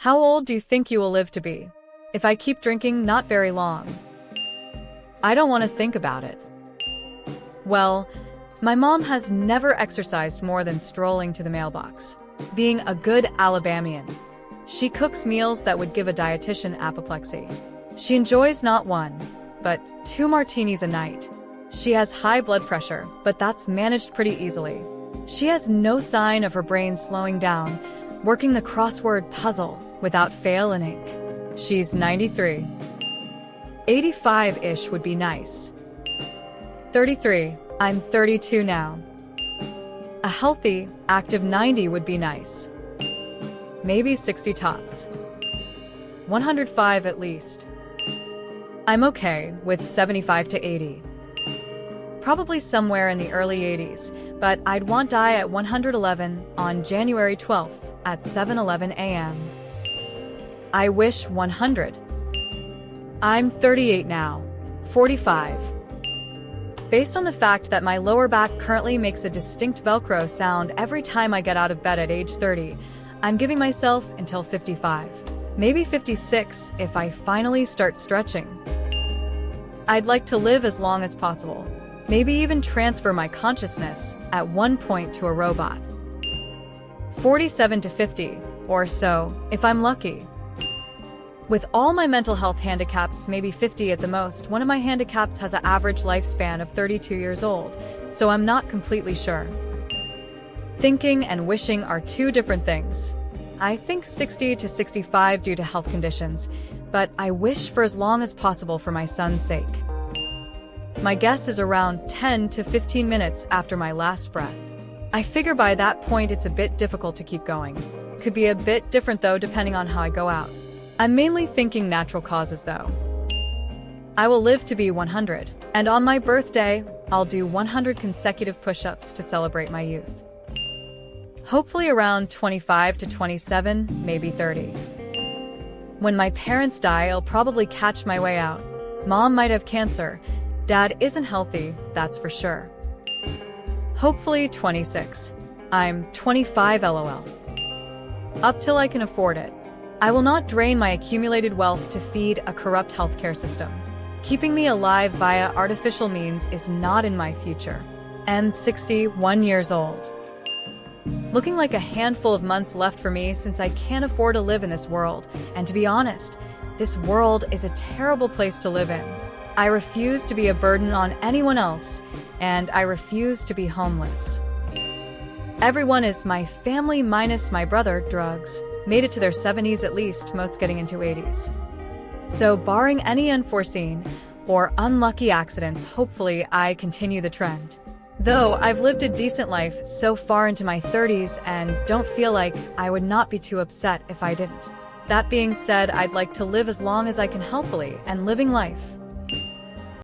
How old do you think you will live to be? If I keep drinking, not very long. I don't want to think about it. Well, my mom has never exercised more than strolling to the mailbox. Being a good Alabamian. She cooks meals that would give a dietitian apoplexy. She enjoys not one, but 2 martinis a night. She has high blood pressure, but that's managed pretty easily. She has no sign of her brain slowing down, working the crossword puzzle without fail in ink. She's 93. 85-ish would be nice. 33. I'm 32 now. A healthy, active 90 would be nice. Maybe 60 tops. 105 at least. I'm okay with 75 to 80. Probably somewhere in the early 80s, but I'd want die at 111 on January 12th at 7:11 a.m. I wish 100. I'm 38 now. 45. Based on the fact that my lower back currently makes a distinct Velcro sound every time I get out of bed at age 30, I'm giving myself until 55. Maybe 56 if I finally start stretching. I'd like to live as long as possible. Maybe even transfer my consciousness at one point to a robot. 47 to 50, or so, if I'm lucky. With all my mental health handicaps, maybe 50 at the most. One of my handicaps has an average lifespan of 32 years old, so I'm not completely sure. Thinking and wishing are 2 different things. I think 60 to 65 due to health conditions, but I wish for as long as possible for my son's sake. My guess is around 10 to 15 minutes after my last breath. I figure by that point it's a bit difficult to keep going. Could be a bit different though depending on how I go out. I'm mainly thinking natural causes though. I will live to be 100, and on my birthday, I'll do 100 consecutive push-ups to celebrate my youth. Hopefully around 25 to 27, maybe 30. When my parents die, I'll probably catch my way out. Mom might have cancer. Dad isn't healthy, that's for sure. Hopefully 26. I'm 25 LOL. Up till I can afford it. I will not drain my accumulated wealth to feed a corrupt healthcare system. Keeping me alive via artificial means is not in my future. I'm 61 years old. Looking like a handful of months left for me since I can't afford to live in this world, and to be honest, this world is a terrible place to live in. I refuse to be a burden on anyone else, and I refuse to be homeless. Everyone is my family minus my brother, drugs. Made it to their 70s at least, most getting into 80s. So barring any unforeseen or unlucky accidents, hopefully I continue the trend. Though I've lived a decent life so far into my 30s and don't feel like I would not be too upset if I didn't. That being said, I'd like to live as long as I can healthily and living life.